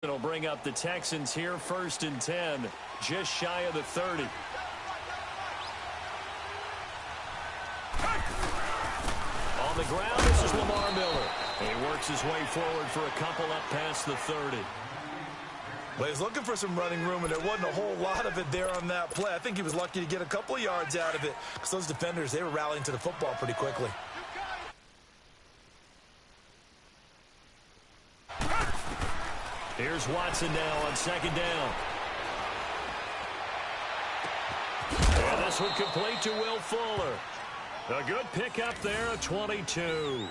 It'll bring up the Texans here, 1st and 10, just shy of the 30. On the ground, this is Lamar Miller. He works his way forward for a couple up past the 30. Well, he's looking for some running room, and there wasn't a whole lot of it there on that play. I think he was lucky to get a couple of yards out of it because those defenders, they were rallying to the football pretty quickly. Here's Watson now on 2nd down. And this one complete to Will Fuller. A good pickup there at 22.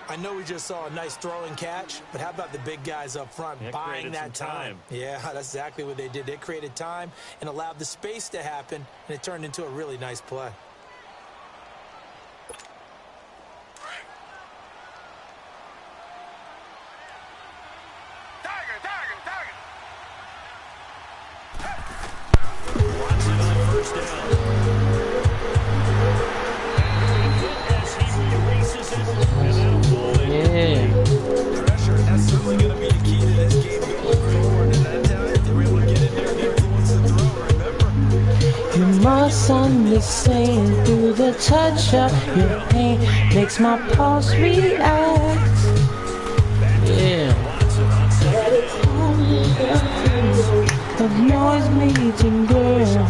I know we just saw a nice throw and catch, but how about the big guys up front buying that time? Yeah, that's exactly what they did. They created time and allowed the space to happen, and it turned into a really nice play. Watson on 1st down. Pressure, that's certainly going to be the key to this game going forward. And that time, they were able to get in there and influence the throw, remember? You must understand through the touch of your pain makes my pulse react. Yeah. Of noise meeting girl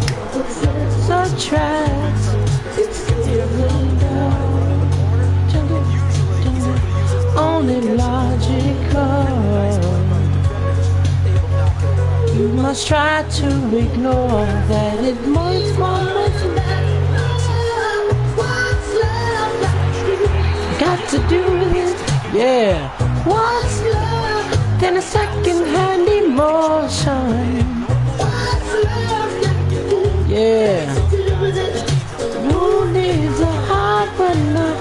attracts. Only logical. You must try to ignore that it makes more got to do this, yeah. What's love than a second-hand emotion? Yeah. Who needs a heart but not?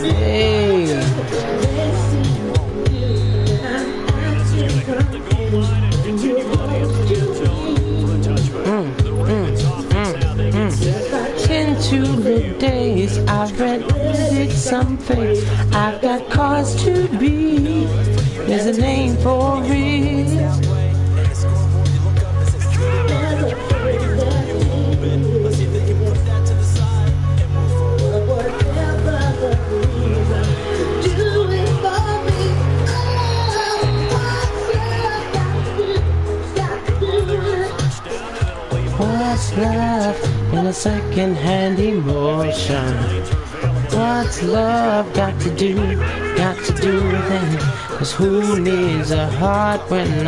Hey. Into the days I've rented some face. I've got cause to be. There's a name for it. What's love in a second-hand emotion? What's love got to do with it? 'Cause who needs a heart when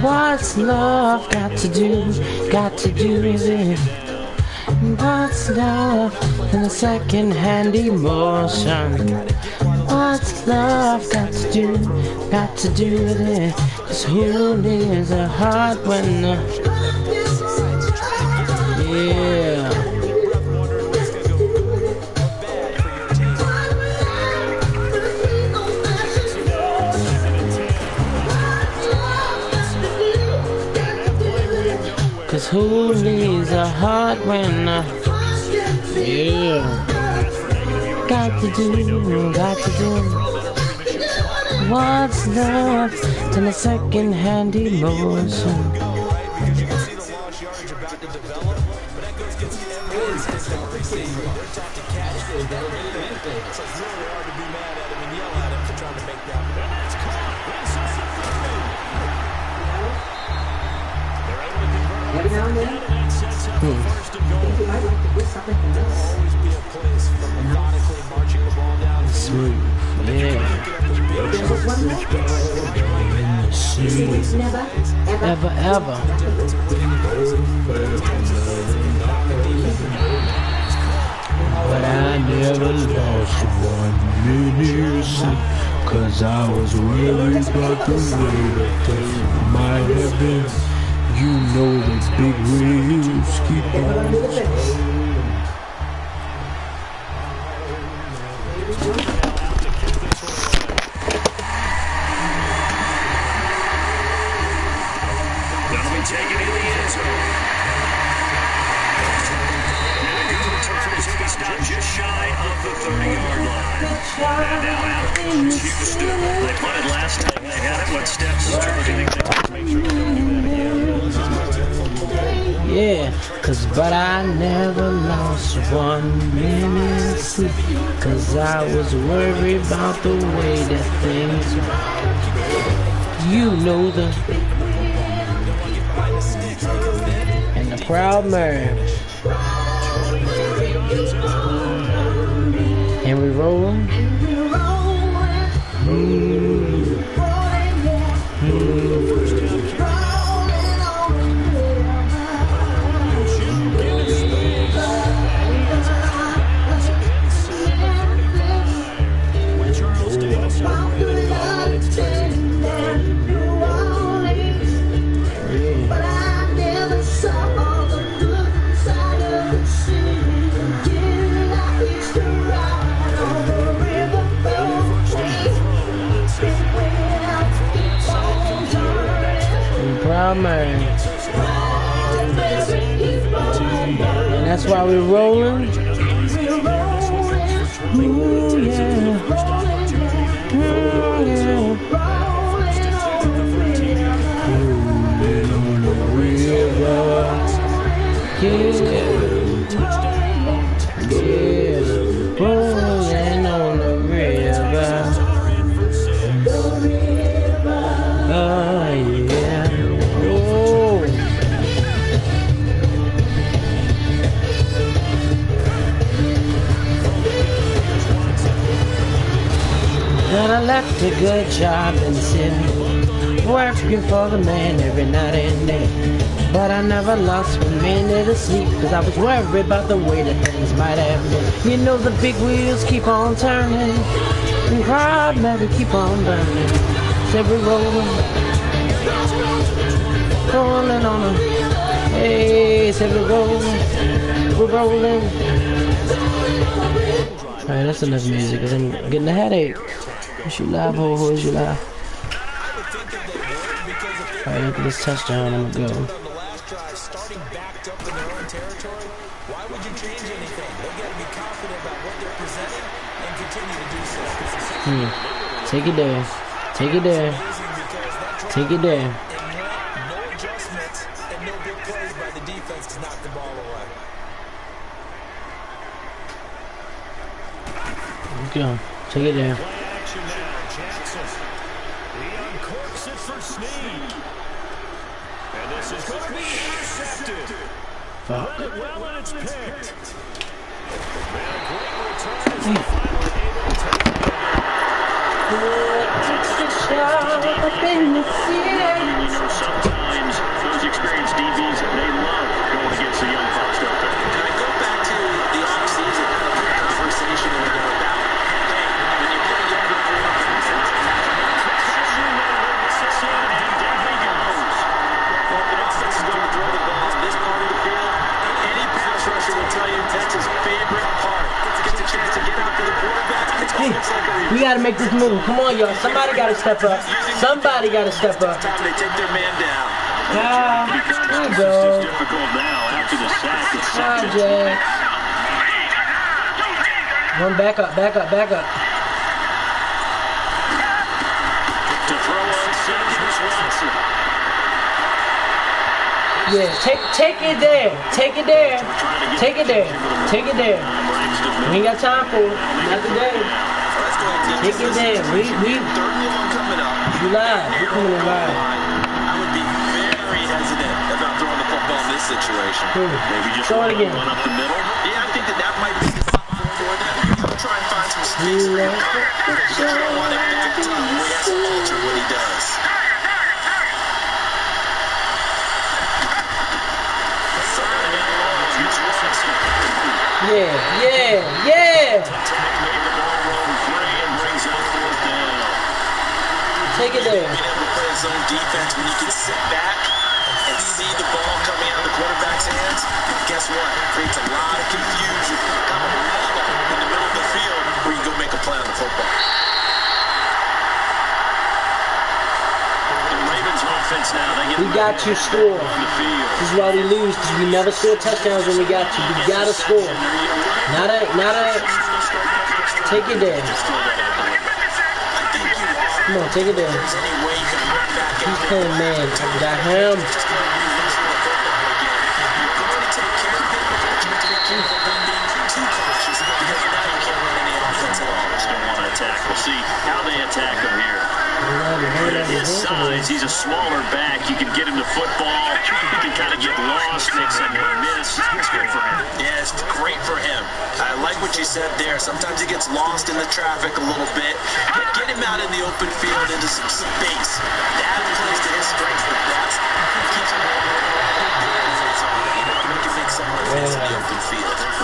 what's love got to do with it? What's love in a second-hand emotion? What's love got to do with it? 'Cause who needs a heart when yeah. Cause who needs a heart when yeah. Got to do what's love in a second-hand emotion. Every now and then, I think we might like to get something from this. Always be a place from methodically marching the ball down. Smooth, yeah. Ever, ever. But I never lost 1 minute sleep, 'cause I was worried about the way that things might have been. You know the big waves keep on. Taken in the end zone. Stop just shy of the 30-yard line. And now out comes Houston. They punted last time they had it. What steps do you think they take to make sure they don't do that again? Yeah, but I never lost 1 minute sleep, 'cause I was worried about the way that things were. You know the... And the crowd merged. And we rolling. Man. And that's why we're rolling. Ooh, yeah. Rolling on the river. Oh, yeah. And I left a good job in the city, working for the man every night and day. But I never lost 1 minute of sleep, 'cause I was worried about the way that things might have been. You know the big wheels keep on turning, and crowd never keep on burning. Said we're rolling, rolling on them. Hey, said we're rolling. Alright, that's enough music, 'cause I'm getting a headache. Is you live, ho, is you live? Alright, look at this touchdown, I'm gonna go. Starting backed up in their own territory, why would you change anything? They got to be confident about what they're presenting and continue to do so. Take it there. Take it there. Take it there. No adjustments and no big plays by the defense to knock the ball away. Let's go. Take it there. Fuck. Well, and it's picked. Sometimes those experienced DBs, they love going against the young Fox, don't they? Can I go back to the offseason conversation about, hey, when you play younger quarterbacks, and there he goes. Well, an offense is going to throw the ball in this part of the field. Any pass rusher will tell you that's his favorite part. Gets a chance to get out to the quarterback. Hey, we gotta make this move. Come on, y'all. Somebody gotta step up. Somebody gotta step up. Time they take their man down. There you go. Difficult now after the sack. It's Jay. One back up, back up, back up. to throw on Cedric Watson. Yeah, take it there. Take it there. Take it there. Take it there. We ain't got time for it. Not today. Take it there. We you live. We coming in live. I would be very hesitant about throwing the football in this situation. Maybe just throw it again. One up the middle. Yeah, I think that might be the spot for them. Try and find some He's a real player. He's going to want it backed up where he has to alter what he does. Yeah, yeah, yeah. Take it there. Being able to play zone defense when you can sit back and see the ball coming out of the quarterback's hands, guess what? It creates a lot of confusion. Got a level in the middle of the field where you can go make a play on the football. The Ravens offense now, they get We got to score. This is why we lose, because we never score touchdowns when we got to. We gotta score. Not a. Take it there. Come on, take it there. He's playing man. Got him. Attack. We'll see how they attack him here. At his size, he's a smaller back. You can get him to football. He can kind of get lost, make some miss. It's good for him. Yeah, it's great for him. I like what you said there. Sometimes he gets lost in the traffic a little bit. Get him out in the open field into some space. That plays to his strengths the best. Keeps him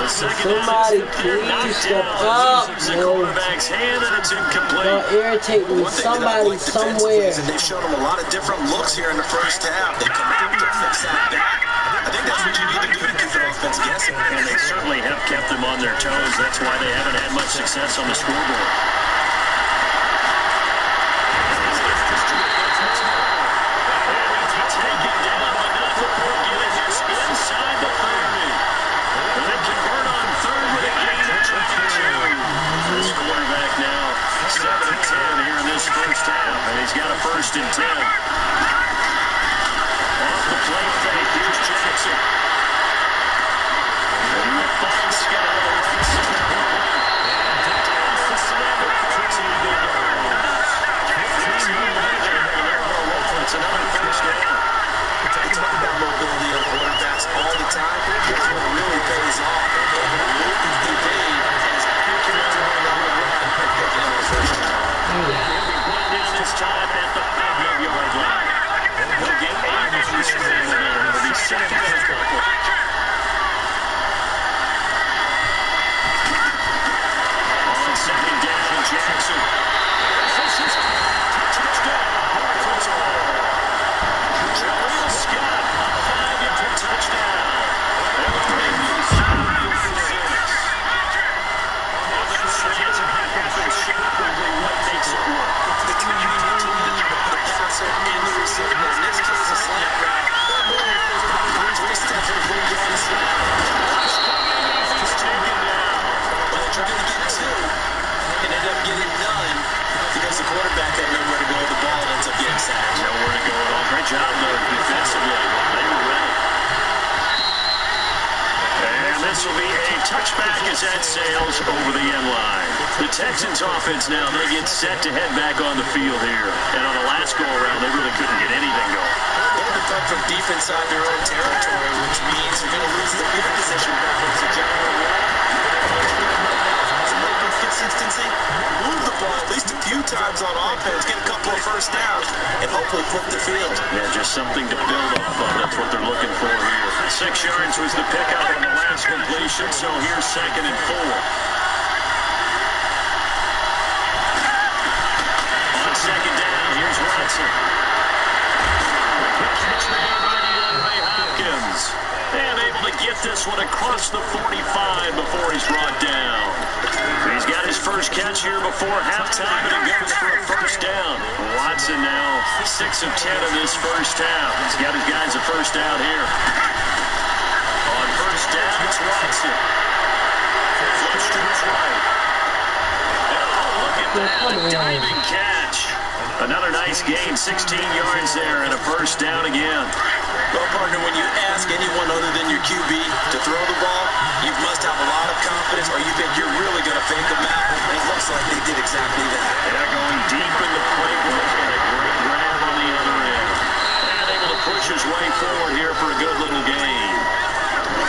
Somebody please step up. No. Y'all irritate me. Somebody somewhere. They've shown him a lot of different looks here in the first half. They come out to fix that back. I think that's what you need to do to keep the offense guessing. And they certainly have kept them on their toes. That's why they haven't had much success on the scoreboard. And he's got a 1st and 10. Off the play fake, here's Jackson. And the ball scattered. It's another 1st down. I talk about mobility of quarterbacks all the time. Here's what really pays off. They paid as accurate on the first down. This time at the 5-yard line. He'll get 8 yards from there. It'll be second and a couple. On second down, Jackson. Touchdown. Jaleel Scott, a 5-yard touchdown. And the Ravens 5-6. What makes it work? The community, the passer, and the receiver. In this case, a slant route. 3 steps before you get the snap. He's taken down. Well, they tried to get 2 and ended up getting none because the quarterback had nowhere to go. The ball ends up getting sacked. Nowhere to go at all. Great job, though, defensively. They were ready. And this will be a touchback as that sails over the end line. The Texans offense now, they get set to head back on the field here. And on the last go-around, they really couldn't get anything going. They had to come from deep inside their own territory, which means you're going to lose the field position reference to general rule. Consistency, move the ball at least a few times on offense, get a couple of 1st downs, and hopefully flip the field. Yeah, just something to build off of. That's what they're looking for here. 6 yards was the pickup on the last completion, so here's 2nd and 4. On 2nd down, here's Watson. Quick catch made by DeAndre Hopkins. And able to get this one across the 45 before he's brought down. He's got his first catch here before halftime, and it goes for a 1st down. Watson now 6 of 10 in this first half. He's got his guys a 1st down here. On 1st down, it's Watson. Flips to his right. Oh, look at that, a diving catch. Another nice gain, 16 yards there, and a 1st down again. Well, partner, when you ask anyone other than your QB to throw the ball, you must have a lot of confidence, or you think you're really going to fake them out. And it looks like they did exactly that. They're going deep in the playbook, and a great grab on the other end. And able to push his way forward here for a good little gain.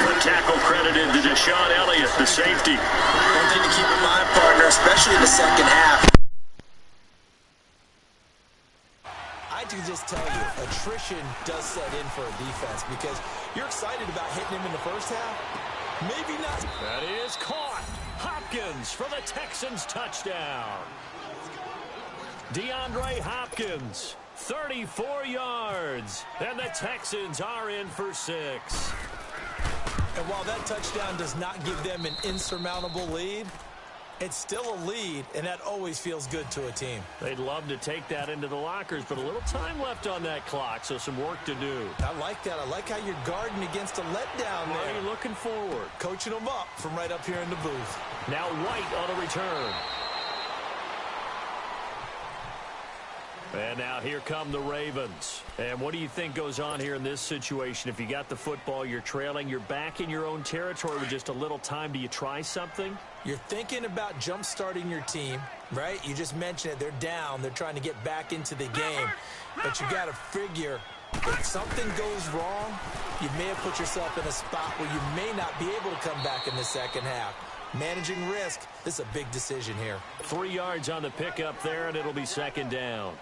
The tackle credited to Deshaun Elliott, the safety. One thing to keep in mind, partner, especially in the second half. I can just tell you, attrition does set in for a defense because you're excited about hitting him in the first half. Maybe not. That is caught. Hopkins for the Texans touchdown. DeAndre Hopkins, 34 yards. And the Texans are in for 6. And while that touchdown does not give them an insurmountable lead, it's still a lead, and that always feels good to a team. They'd love to take that into the lockers, but a little time left on that clock, so some work to do. I like that. I like how you're guarding against a letdown Well, there. you're looking forward. Coaching them up from right up here in the booth. Now White on a return. And now here come the Ravens. And what do you think goes on here in this situation? If you got the football, you're trailing, you're back in your own territory with just a little time. Do you try something? You're thinking about jump-starting your team, right? You just mentioned it. They're down. They're trying to get back into the game. But you got to figure if something goes wrong, you may have put yourself in a spot where you may not be able to come back in the second half. Managing risk, this is a big decision here. 3 yards on the pickup there, and it'll be second down.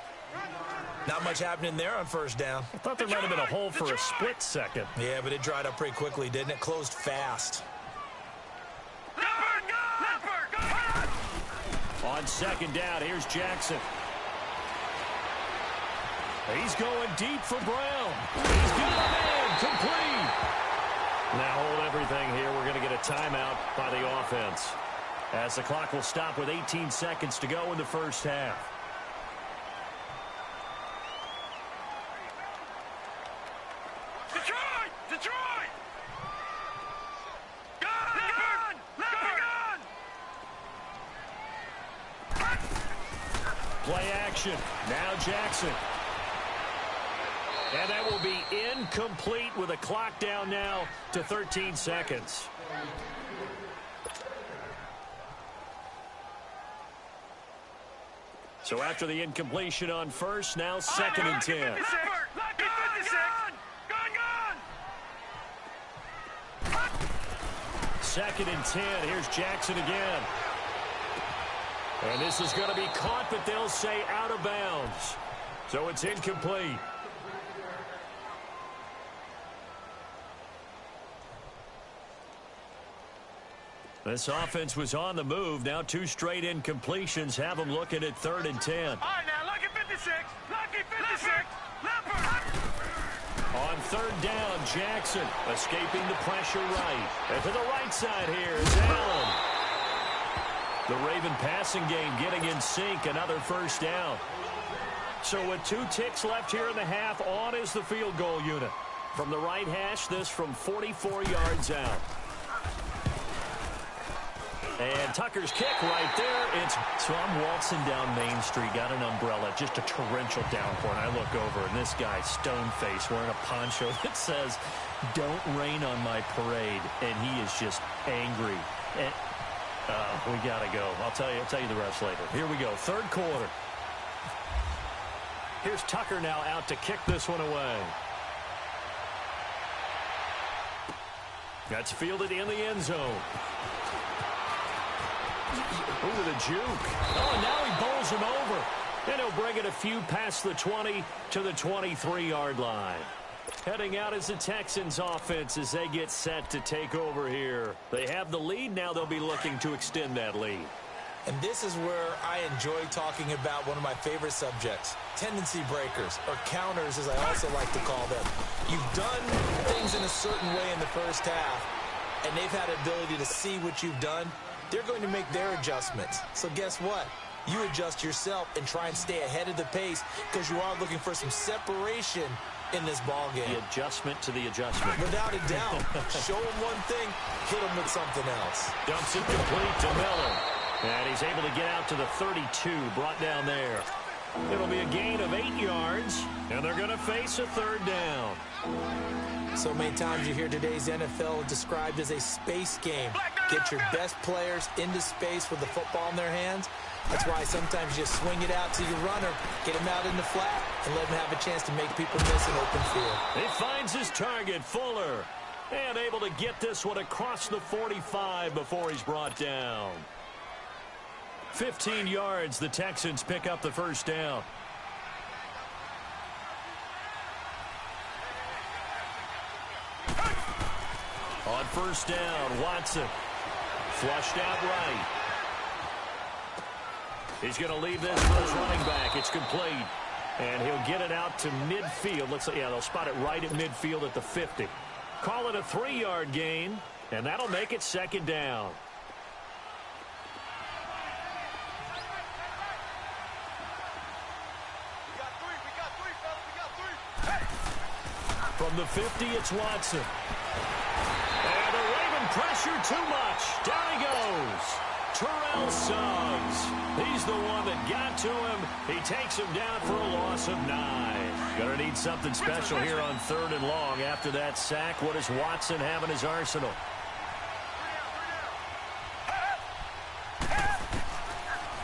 Not much happening there on first down. I thought there might have been a hole for a split second. Yeah, but it dried up pretty quickly, didn't it? Closed fast. On second down, here's Jackson. He's going deep for Brown. He's got a man complete. Now hold everything here. We're going to get a timeout by the offense, as the clock will stop with 18 seconds to go in the first half. Detroit! Play action. Now Jackson. And that will be incomplete with a clock down now to 13 seconds. So after the incompletion on first, now second and 10. Second and 10. Here's Jackson again. And this is going to be caught, but they'll say out of bounds. So it's incomplete. This offense was on the move. Now 2 straight incompletions have them looking at 3rd and 10. All right, now, lucky 56. Lucky 56. On 3rd down, Jackson escaping the pressure right. And to the right side here is Allen. The Raven passing game getting in sync. Another first down. So with 2 ticks left here in the half, on is the field goal unit. From the right hash, this from 44 yards out. And Tucker's kick right there. So I'm waltzing down Main Street, got an umbrella, just a torrential downpour, and I look over, and this guy, stone-faced, wearing a poncho that says, "Don't rain on my parade," and he is just angry. And we got to go. I'll tell you the rest later. Here we go, 3rd quarter. Here's Tucker now out to kick this one away. That's fielded in the end zone. Ooh, with a juke. Oh, now he bowls him over. And he'll bring it a few past the 20 to the 23-yard line. Heading out is the Texans offense as they get set to take over here. They have the lead. Now they'll be looking to extend that lead. And this is where I enjoy talking about one of my favorite subjects, tendency breakers, or counters as I also like to call them. You've done things in a certain way in the first half, and they've had the ability to see what you've done. They're going to make their adjustments. So guess what? You adjust yourself and try and stay ahead of the pace because you are looking for some separation in this ball game. The adjustment to the adjustment. Without a doubt. Show them one thing, hit them with something else. Dumps it complete to Miller. And he's able to get out to the 32, brought down there. It'll be a gain of 8 yards, and they're going to face a 3rd down. So many times you hear today's NFL described as a space game. Get your best players into space with the football in their hands. That's why sometimes you just swing it out to your runner, get him out in the flat, and let him have a chance to make people miss an open field. He finds his target, Fuller. And able to get this one across the 45 before he's brought down. 15 yards, the Texans pick up the first down. On first down, Watson. Flushed out right. He's going to leave this for his running back. It's complete. And he'll get it out to midfield. Looks like, yeah, they'll spot it right at midfield at the 50. Call it a 3-yard gain, and that'll make it second down. From the 50, it's Watson. And the Raven pressure too much. Down he goes. Terrell Suggs. He's the one that got to him. He takes him down for a loss of 9. Gonna need something special here on 3rd and long. After that sack, what does Watson have in his arsenal?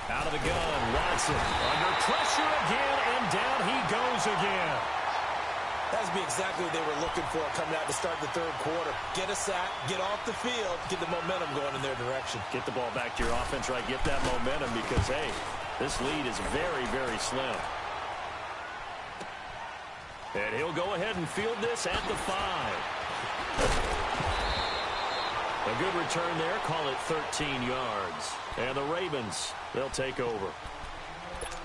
Out of the gun, Watson. Under pressure again, and down he goes again. That would be exactly what they were looking for coming out to start the 3rd quarter. Get a sack, get off the field, get the momentum going in their direction. Get the ball back to your offense, right? Get that momentum because, hey, this lead is very, very slim. And he'll go ahead and field this at the 5. A good return there. Call it 13 yards. And the Ravens, they'll take over.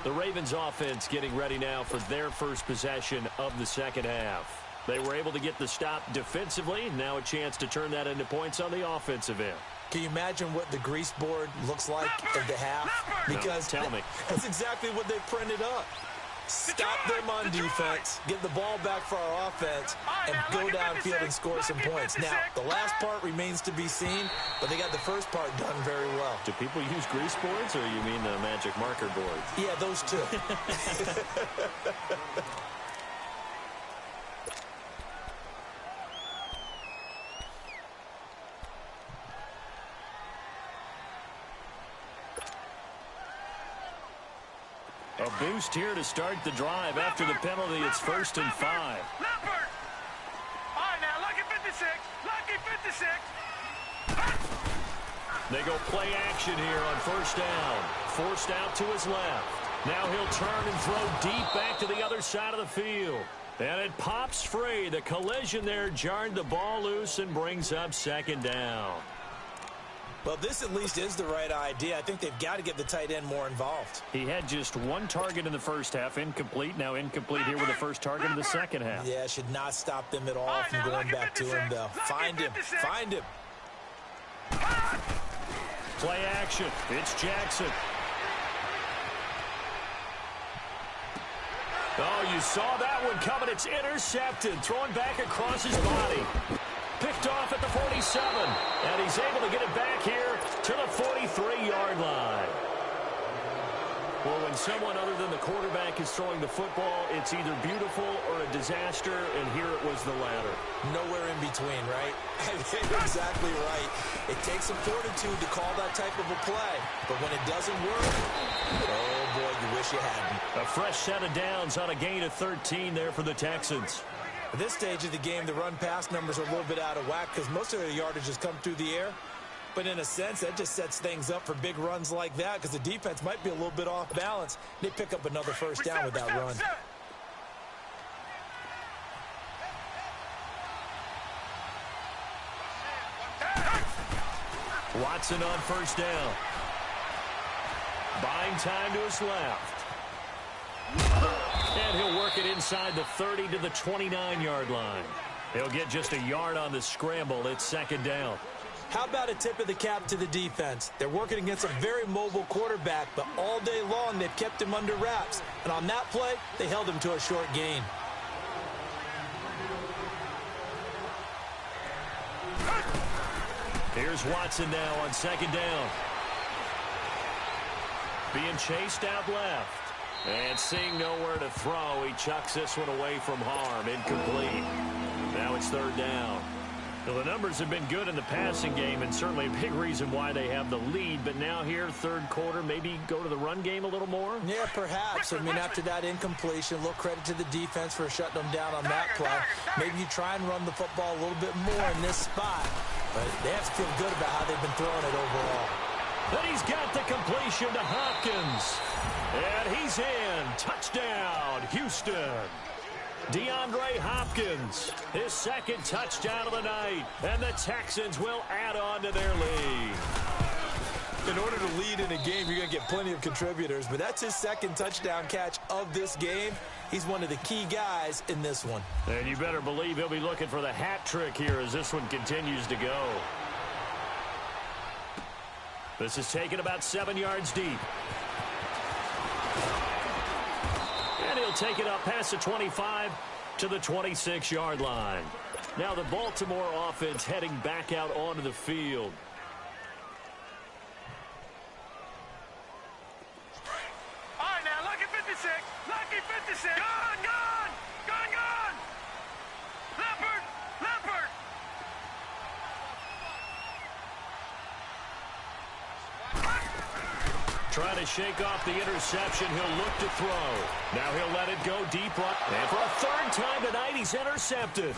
The Ravens offense getting ready now for their first possession of the second half. They were able to get the stop defensively. Now a chance to turn that into points on the offensive end. Can you imagine what the grease board looks like at the half? Because no, tell me. That's exactly what they printed up. Stop them on defense, get the ball back for our offense, and go downfield and score some points. Now, the last part remains to be seen, but they got the first part done very well. Do people use grease boards, or you mean the magic marker boards? Yeah, those two. A boost here to start the drive. After the penalty, it's 1st and 5. Leopard! All right, now, lucky 56. Lucky 56. They go play action here on first down. Forced out to his left. Now he'll turn and throw deep back to the other side of the field. And it pops free. The collision there jarred the ball loose and brings up 2nd down. Well, this at least is the right idea. I think they've got to get the tight end more involved. He had just 1 target in the first half, incomplete. Now incomplete here with the first target of the second half. Yeah, should not stop them at all from going back to him, though. Find him. Find him. Play action. It's Jackson. Oh, you saw that one coming. It's intercepted. Thrown back across his body. Picked off at the 47, and he's able to get it back here to the 43-yard line. Well, when someone other than the quarterback is throwing the football, it's either beautiful or a disaster, and here it was the latter. Nowhere in between, right? You're exactly right. It takes some fortitude to call that type of a play, but when it doesn't work, oh, boy, you wish you hadn't. A fresh set of downs on a gain of 13 there for the Texans. At this stage of the game, the run-pass numbers are a little bit out of whack because most of their yardage has come through the air. But in a sense, that just sets things up for big runs like that because the defense might be a little bit off balance. They pick up another first down with that run. Watson on first down. Buying time to his left. And he'll work it inside the 30 to the 29-yard line. He'll get just a yard on the scramble. It's 2nd down. How about a tip of the cap to the defense? They're working against a very mobile quarterback, but all day long they've kept him under wraps. And on that play, they held him to a short gain. Here's Watson now on 2nd down. Being chased out left. And seeing nowhere to throw, he chucks this one away from harm. Incomplete. Now it's 3rd down. Well, the numbers have been good in the passing game, and certainly a big reason why they have the lead. But now here, third quarter, maybe go to the run game a little more? Yeah, perhaps. I mean, after that incompletion, a little credit to the defense for shutting them down on that play. Maybe you try and run the football a little bit more in this spot. But they have to feel good about how they've been throwing it overall. And he's got the completion to Hopkins. And he's in. Touchdown, Houston. DeAndre Hopkins, his second touchdown of the night. And the Texans will add on to their lead. In order to lead in a game, you're going to get plenty of contributors. But that's his second touchdown catch of this game. He's one of the key guys in this one. And you better believe he'll be looking for the hat trick here as this one continues to go. This is taken about 7 yards deep. And he'll take it up past the 25 to the 26-yard line. Now the Baltimore offense heading back out onto the field. All right, now, lucky 56. Lucky 56. Gone, gone. Gone, gone. Leopard, leopard. Trying to shake off the interception. He'll look to throw. Now he'll let it go deep right. And for a third time tonight, he's intercepted.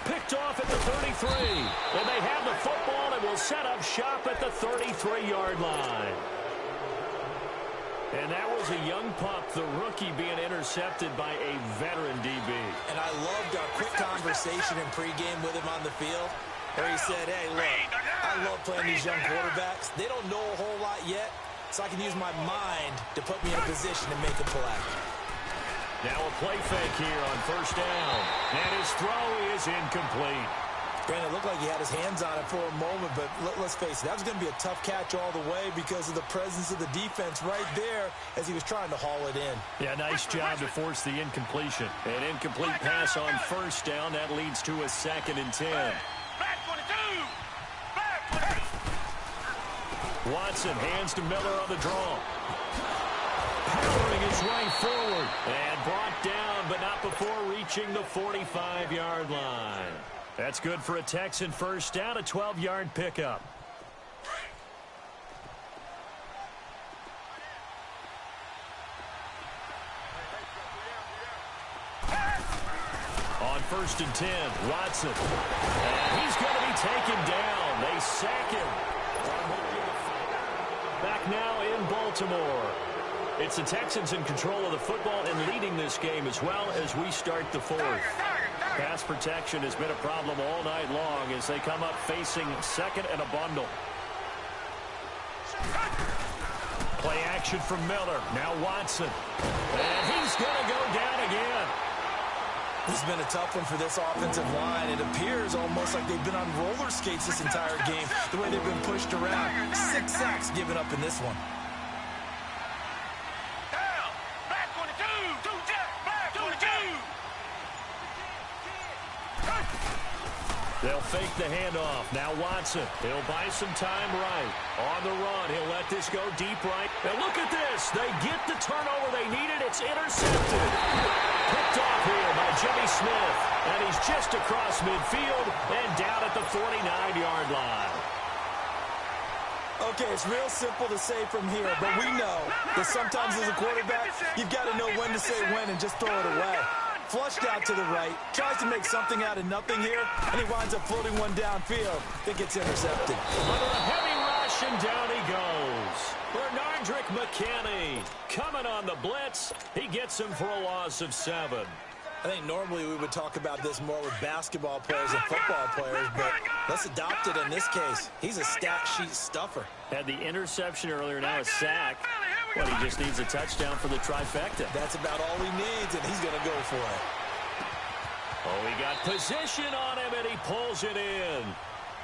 Picked off at the 33. And they have the football and will set up shop at the 33-yard line. And that was a young pup, the rookie, being intercepted by a veteran DB. And I loved our quick conversation in pregame with him on the field, where he said, hey, look, I love playing these young quarterbacks. They don't know a whole lot yet, so I can use my mind to put me in a position to make a play. Now a play fake here on first down. And his throw is incomplete. Granted, it looked like he had his hands on it for a moment, but let's face it, that was going to be a tough catch all the way because of the presence of the defense right there as he was trying to haul it in. Yeah, nice job to force the incompletion. An incomplete pass on first down. That leads to a 2nd and 10. Back 22. Back 22. Watson hands to Miller on the draw. Powering his way forward. And brought down, but not before reaching the 45-yard line. That's good for a Texan first down, a 12-yard pickup. On 1st and 10, Watson. And he's going to be taken down. They sack him. Back now in Baltimore. It's the Texans in control of the football and leading this game as well as we start the fourth. Pass protection has been a problem all night long as they come up facing second and a bundle. Play action from Miller. Now Watson. And he's going to go down again. It's been a tough one for this offensive line. It appears almost like they've been on roller skates this entire game, the way they've been pushed around. 6 sacks given up in this one. Down. Back 22. Two jet. Back 22. They'll fake the handoff. Now Watson. He'll buy some time right. On the run. He'll let this go deep right. And look at this. They get the turnover they needed. It's intercepted. Picked off here by Jimmy Smith. And he's just across midfield and down at the 49-yard line. Okay, it's real simple to say from here, but we know that sometimes as a quarterback, you've got to know when to say when and just throw it away. Flushed out to the right, tries to make something out of nothing here, and he winds up floating one downfield that gets intercepted. Under a heavy rush, and down he goes. Bernardrick McKinney coming on the blitz. He gets him for a loss of 7. I think normally we would talk about this more with basketball players and football players, but let's adopt it in this case. He's a stat sheet stuffer. Had the interception earlier, now a sack. Well, he just needs a touchdown for the trifecta. That's about all he needs, and he's going to go for it. Oh, he got position on him, and he pulls it in.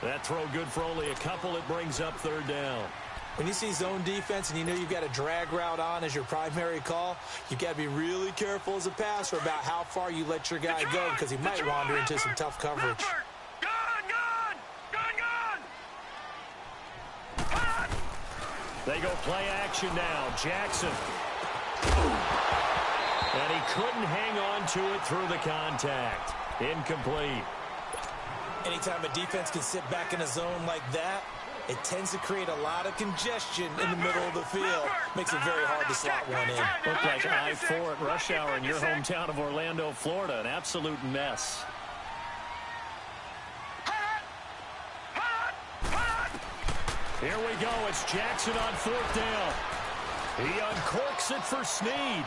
That throw good for only a couple. It brings up 3rd down. When you see zone defense and you know you've got a drag route on as your primary call, you've got to be really careful as a passer about how far you let your guy go because he might wander into some tough coverage. They go play action now. Jackson. And he couldn't hang on to it through the contact. Incomplete. Anytime a defense can sit back in a zone like that, it tends to create a lot of congestion in the middle of the field. Makes it very hard to slot one in. Looked like I-4 at rush hour in your hometown of Orlando, Florida. An absolute mess. Here we go. It's Jackson on 4th down. He uncorks it for Snead.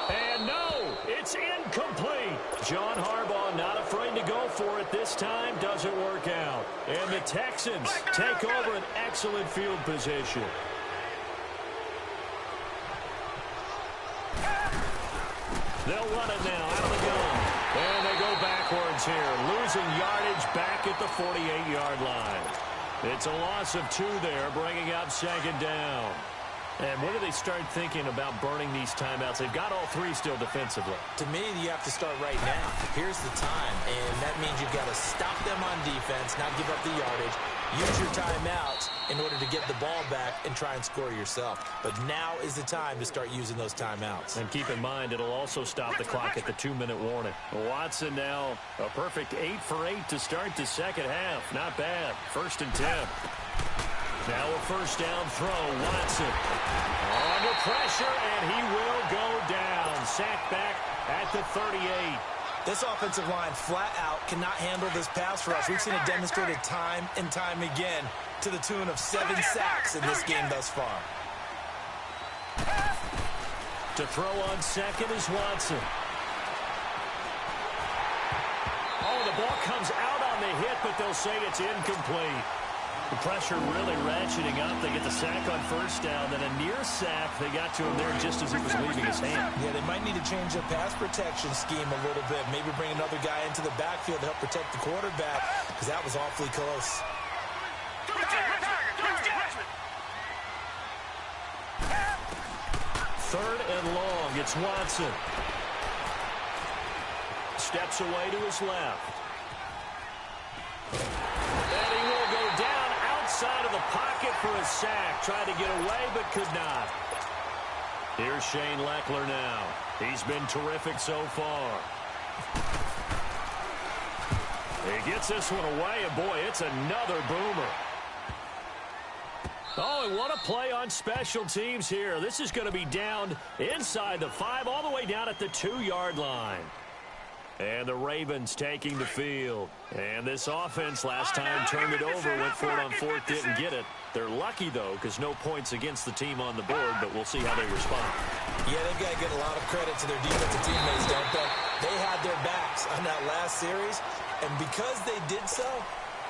And no, it's incomplete. John Harbaugh not afraid to go for it this time. Doesn't work out. And the Texans take over an excellent field position. They'll run it now out of the gun. And they go backwards here, losing yardage back at the 48-yard line. It's a loss of 2 there, bringing up 2nd down. And when do they start thinking about burning these timeouts? They've got all 3 still defensively. To me, you have to start right now. Here's the time, and that means you've got to stop them on defense, not give up the yardage, use your timeouts in order to get the ball back and try and score yourself. But now is the time to start using those timeouts. And keep in mind, it'll also stop the clock at the 2-minute warning. Watson now a perfect 8 for 8 to start the second half. Not bad. 1st and 10. Now a 1st down throw. Watson under pressure, and he will go down. Sacked back at the 38. This offensive line flat out cannot handle this pass rush. We've seen it demonstrated time and time again to the tune of 7 sacks in this game thus far. To throw on 2nd is Watson. Oh, the ball comes out on the hit, but they'll say it's incomplete. The pressure really ratcheting up. They get the sack on 1st down, then a near sack. They got to him there just as it was leaving his hand. Yeah, they might need to change their pass protection scheme a little bit. Maybe bring another guy into the backfield to help protect the quarterback, because that was awfully close. 3rd and long. It's Watson. Steps away to his left. And he will go down outside of the pocket for a sack. Tried to get away, but could not. Here's Shane Leckler now. He's been terrific so far. He gets this one away, and boy, it's another boomer. Oh, and what a play on special teams here. This is going to be down inside the 5, all the way down at the 2-yard line. And the Ravens taking the field. And this offense last time turned it over, went for it on 4th, didn't get it. They're lucky, though, because no points against the team on the board, but we'll see how they respond. Yeah, they've got to get a lot of credit to their defensive teammates, don't they? They had their backs on that last series, and because they did so,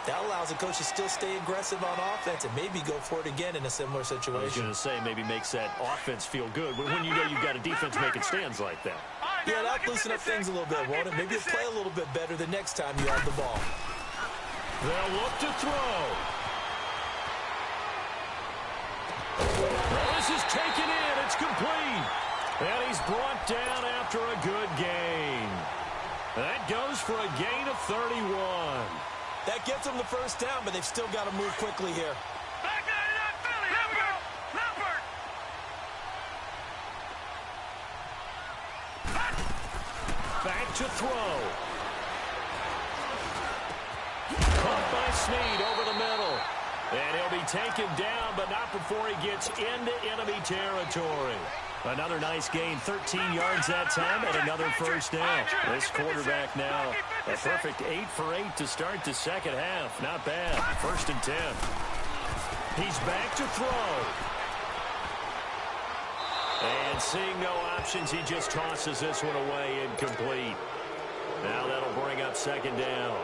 that allows the coach to still stay aggressive on offense and maybe go for it again in a similar situation. I was going to say, maybe makes that offense feel good, but when you know you've got a defense making stands like that. Yeah, that'll loosen up things a little bit, won't it? Maybe you'll play a little bit better the next time you have the ball. They'll look to throw. Well, this is taken in. It's complete. And he's brought down after a good gain. That goes for a gain of 31. That gets them the 1st down, but they've still got to move quickly here. Back out of that Philly. Here we go. Leopard. Back to throw. Caught by Snead over the middle. And he'll be taken down, but not before he gets into enemy territory. Another nice gain, 13 yards that time, and another 1st down. This quarterback now, a perfect 8 for 8 to start the second half. Not bad. 1st and 10. He's back to throw. And seeing no options, he just tosses this one away, incomplete. Now that'll bring up 2nd down.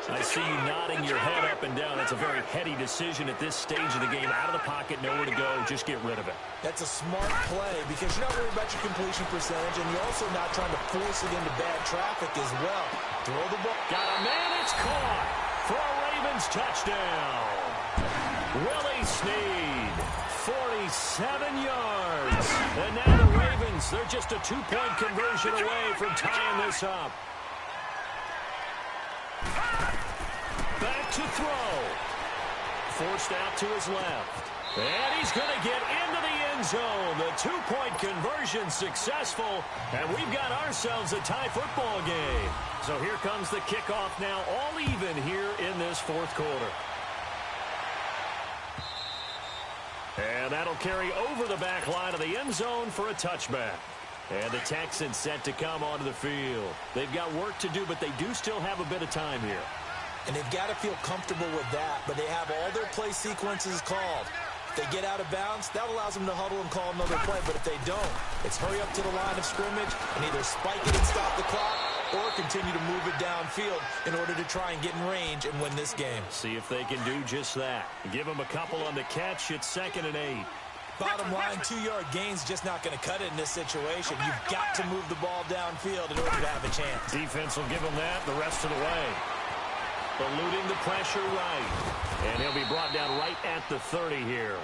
I see you nodding your head up and down. That's a very heady decision at this stage of the game. Out of the pocket, nowhere to go. Just get rid of it. That's a smart play because you're not worried about your completion percentage, and you're also not trying to force it into bad traffic as well. Throw the ball. Got a man. It's caught for a Ravens touchdown. Willie Snead, 47 yards. And now the Ravens, they're just a 2-point conversion away from tying this up. Back to throw. Forced out to his left. And he's going to get into the end zone. The two-point conversion successful, and we've got ourselves a tie football game. So here comes the kickoff now, all even here in this fourth quarter. And that'll carry over the back line of the end zone for a touchback. And the Texans set to come onto the field. They've got work to do, but they do still have a bit of time here. And they've got to feel comfortable with that, but they have all their play sequences called. If they get out of bounds, that allows them to huddle and call another play, but if they don't, it's hurry up to the line of scrimmage and either spike it and stop the clock or continue to move it downfield in order to try and get in range and win this game. See if they can do just that. Give them a couple on the catch. It's 2nd and 8. Bottom line, 2-yard gain's just not going to cut it in this situation. You've got to move the ball downfield in order to have a chance. Defense will give them that the rest of the way. Eluding the pressure right. And he'll be brought down right at the 30 here.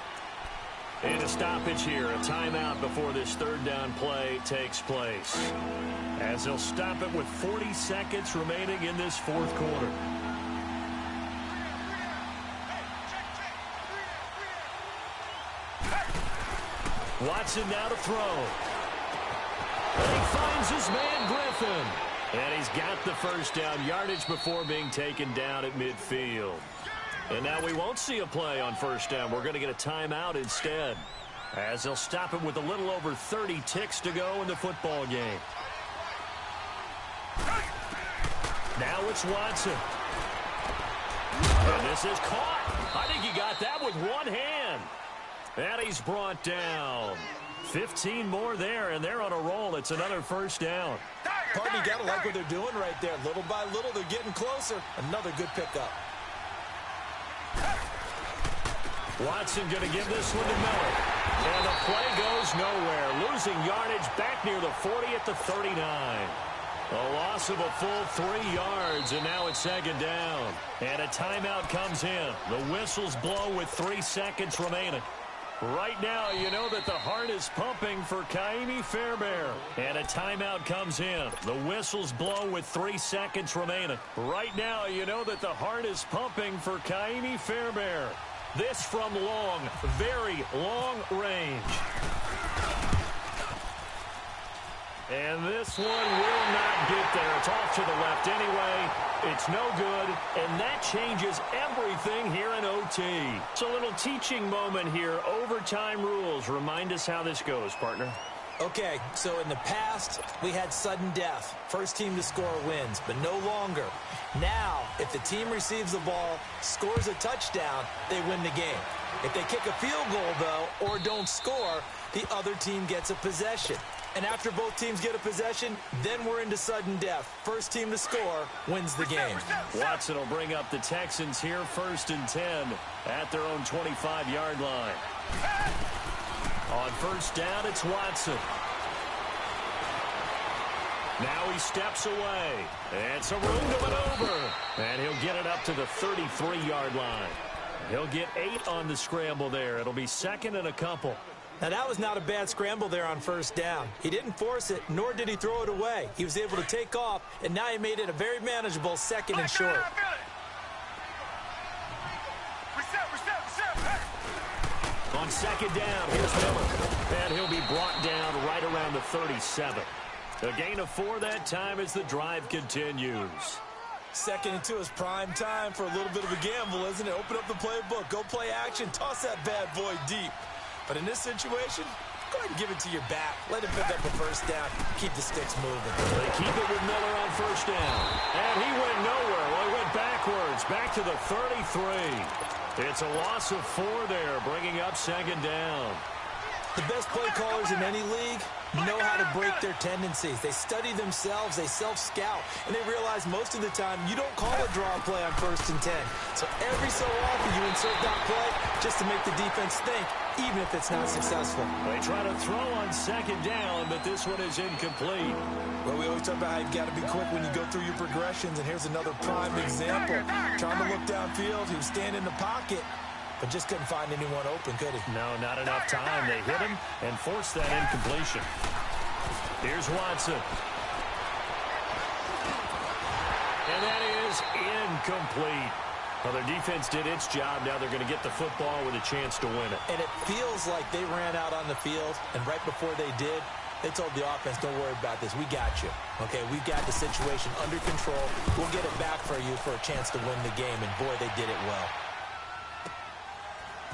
And a stoppage here, a timeout before this third down play takes place. As they'll stop it with 40 seconds remaining in this fourth quarter. Watson now to throw. And he finds his man Griffin. And he's got the first down, yardage before being taken down at midfield. And now we won't see a play on first down. We're going to get a timeout instead, as they'll stop it with a little over 30 ticks to go in the football game. Now it's Watson. And this is caught. I think he got that with one hand. And he's brought down. 15 more there, and they're on a roll. It's another first down. Pardon, you got to like what they're doing right there. Little by little, they're getting closer. Another good pickup. Watson going to give this one to Miller. And the play goes nowhere. Losing yardage back near the 40 at the 39. A loss of a full 3 yards, and now it's 2nd down. And a timeout comes in. The whistles blow with 3 seconds remaining. Right now, you know that the heart is pumping for Kaimi Fairbairn. And a timeout comes in. The whistles blow with 3 seconds remaining. Right now, you know that the heart is pumping for Kaimi Fairbairn. This from long, very long range. And this one will not get there. It's off to the left anyway. It's no good, and that changes everything here in OT. It's a little teaching moment here. Overtime rules. Remind us how this goes, partner. Okay, so in the past, we had sudden death. First team to score wins, but no longer. Now, if the team receives the ball, scores a touchdown, they win the game. If they kick a field goal, though, or don't score, the other team gets a possession. And after both teams get a possession, then we're into sudden death. First team to score wins the game. Watson will bring up the Texans here, 1st and 10 at their own 25-yard line. On first down, it's Watson. Now he steps away. And some room to maneuver. And he'll get it up to the 33-yard line. He'll get 8 on the scramble there. It'll be 2nd and a couple. Now, that was not a bad scramble there on first down. He didn't force it, nor did he throw it away. He was able to take off, and now he made it a very manageable 2nd and short. On 2nd down, here's Miller. And he'll be brought down right around the 37. A gain of 4 that time as the drive continues. 2nd and 2 is prime time for a little bit of a gamble, isn't it? Open up the playbook, go play action, toss that bad boy deep. But in this situation, go ahead and give it to your back. Let him pick up the first down. Keep the sticks moving. They keep it with Miller on first down. And he went nowhere. Well, he went backwards, back to the 33. It's a loss of 4 there, bringing up 2nd down. The best play callers in any league know how to break their tendencies. They study themselves, they self-scout, and they realize most of the time you don't call a draw play on 1st and 10. So every so often you insert that play just to make the defense think, even if it's not successful. They try to throw on 2nd down, but this one is incomplete. Well, we always talk about how you've got to be quick when you go through your progressions, and here's another prime example. Trying to look downfield, he was standing in the pocket, but just couldn't find anyone open, could he? No, not enough time. They hit him and forced that incompletion. Here's Watson. And that is incomplete. Well, their defense did its job. Now they're going to get the football with a chance to win it. And it feels like they ran out on the field, and right before they did, they told the offense, don't worry about this. We got you. Okay, we've got the situation under control. We'll get it back for you for a chance to win the game, and boy, they did it well.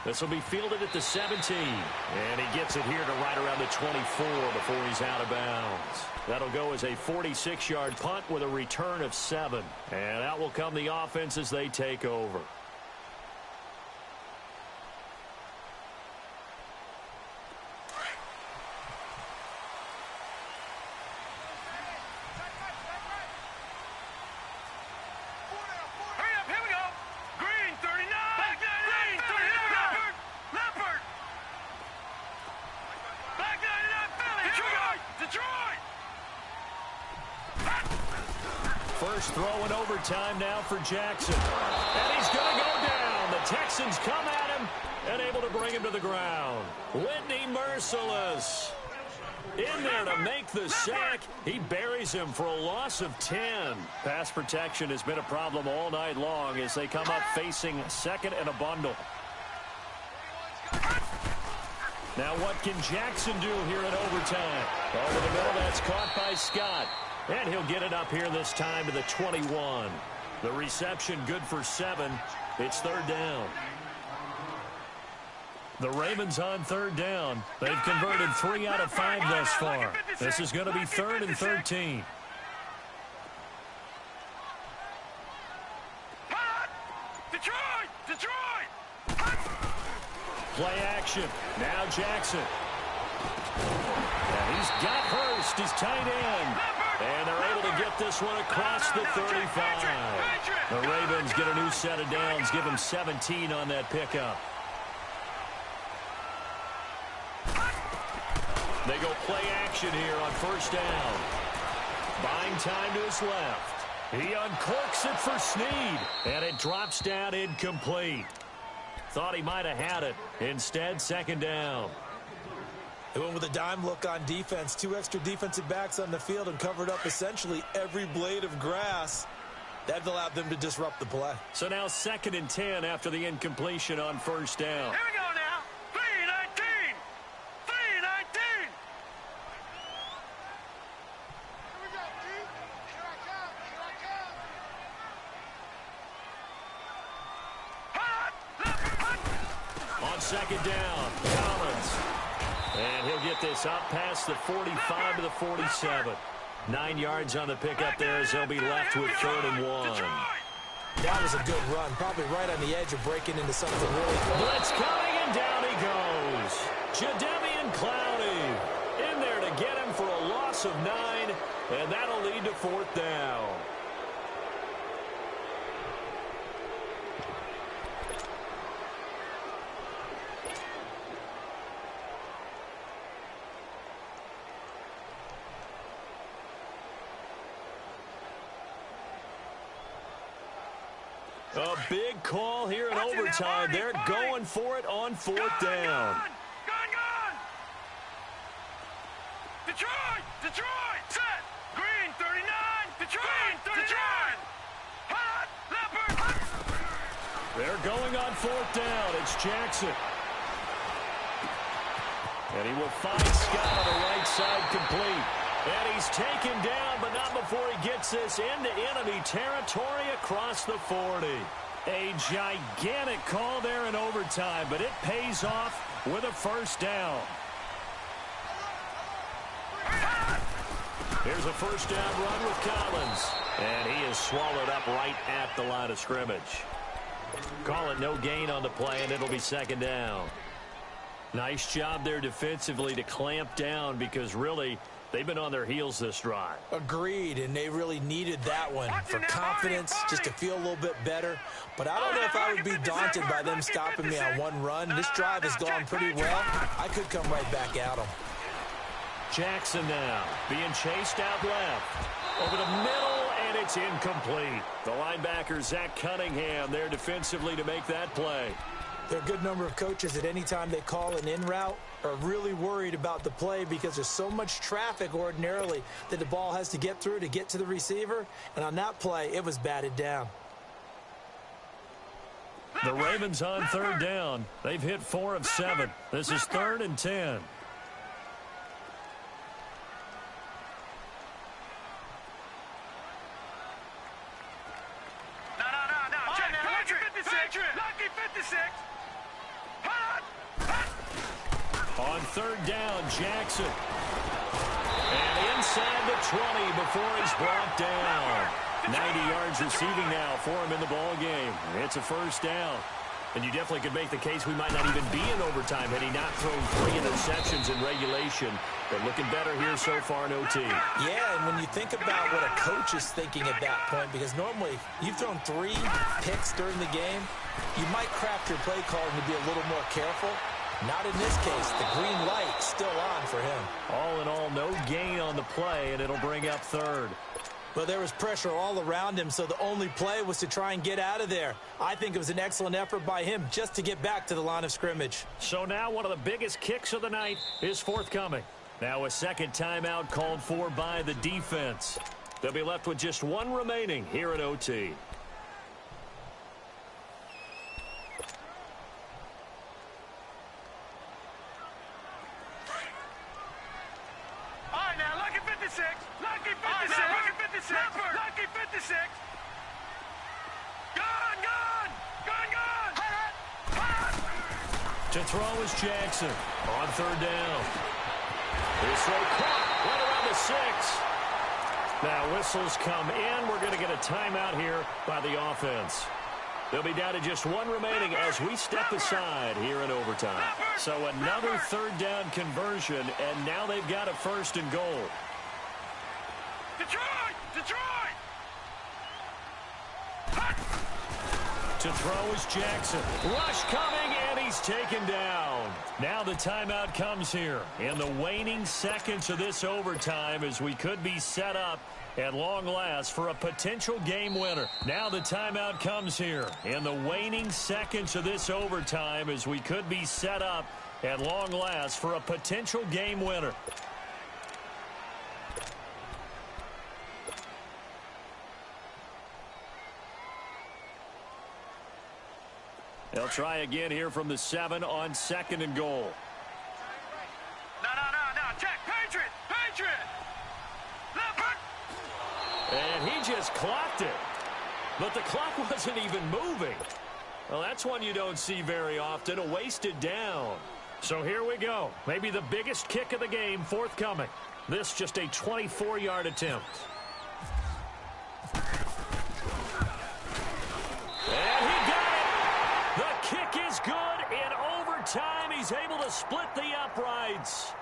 This will be fielded at the 17, and he gets it here to right around the 24 before he's out of bounds. That'll go as a 46-yard punt with a return of 7, and out will come the offense as they take over. First throw in overtime now for Jackson. And he's going to go down. The Texans come at him and able to bring him to the ground. Whitney Merciless in there to make the sack. He buries him for a loss of 10. Pass protection has been a problem all night long as they come up facing second and a bundle. Now what can Jackson do here in overtime? Over the middle, that's caught by Scott. And he'll get it up here this time to the 21. The reception good for 7. It's third down. The Ravens on third down. They've converted 3 out of 5 thus far. This is going to be 3rd and 13. Play action. Now Jackson. And he's got Hurst, his tight end. And they're able to get this one across the 35. The Ravens get a new set of downs, give them 17 on that pickup. They go play action here on first down. Buying time to his left. He uncorks it for Snead, and it drops down incomplete. Thought he might have had it. Instead, second down. They went with a dime look on defense. 2 extra defensive backs on the field and covered up essentially every blade of grass. That allowed them to disrupt the play. So now 2nd and 10 after the incompletion on first down. Here we go now. 3-19. 3-19. Here we go, G. Here I come. Here I come. On second down, Collins. And he'll get this up past the 45 to the 47. 9 yards on the pickup there as they'll be left with 3rd and 1. That was a good run. Probably right on the edge of breaking into something really good. Blitz coming, and down he goes. Jadeveon Clowney in there to get him for a loss of 9, and that'll lead to 4th down. A big call here in overtime. They're going for it on 4th down. Gone. Detroit. Set. Green 39. Detroit. Hot. Leopard. They're going on 4th down. It's Jackson. And he will find Scott on the right side complete. And he's taken down, but not before he gets this into enemy territory across the 40. A gigantic call there in overtime, but it pays off with a first down. Here's a first down run with Collins. And he is swallowed up right at the line of scrimmage. Call it no gain on the play, and it'll be second down. Nice job there defensively to clamp down because really they've been on their heels this drive. Agreed, and they really needed that one for confidence, just to feel a little bit better. But I don't know if I would be daunted by them stopping me on one run. This drive has gone pretty well. I could come right back at them. Jackson now being chased out left. Over the middle, and it's incomplete. The linebacker, Zach Cunningham, there defensively to make that play. There are a good number of coaches at any time they call an in route are really worried about the play because there's so much traffic ordinarily that the ball has to get through to get to the receiver. And on that play, it was batted down. The Ravens on third down. They've hit 4 of 7. This is 3rd and 10. Lucky 56. On third down, Jackson. And inside the 20 before he's brought down. 90 yards receiving now for him in the ball game. It's a first down. And you definitely could make the case we might not even be in overtime had he not thrown 3 interceptions in regulation. They're looking better here so far in OT. Yeah, and when you think about what a coach is thinking at that point, because normally you've thrown 3 picks during the game, you might craft your play calling to be a little more careful. Not in this case. The green light still on for him. All in all, no gain on the play, and it'll bring up 3rd. But there was pressure all around him, so the only play was to try and get out of there. I think it was an excellent effort by him just to get back to the line of scrimmage. So now one of the biggest kicks of the night is forthcoming. Now a second timeout called for by the defense. They'll be left with just 1 remaining here at OT. Lucky 56. Lucky 56. Lucky 56. Lucky 56. Gone. To throw is Jackson on third down. This throw caught right around the 6. Now whistles come in. We're going to get a timeout here by the offense. They'll be down to just 1 remaining as we step aside here in overtime. So another third down conversion, and now they've got a 1st and goal. Detroit! To throw is Jackson. Rush coming, and he's taken down. Now the timeout comes here in the waning seconds of this overtime as we could be set up at long last for a potential game winner. Now the timeout comes here in the waning seconds of this overtime as we could be set up at long last for a potential game winner. They'll try again here from the 7 on 2nd and goal. No. Check. Patriot. Leopard. And he just clocked it. But the clock wasn't even moving. Well, that's one you don't see very often, a wasted down. So here we go. Maybe the biggest kick of the game forthcoming. This just a 24-yard attempt. And he got it. The kick is good. In overtime, he's able to split the uprights.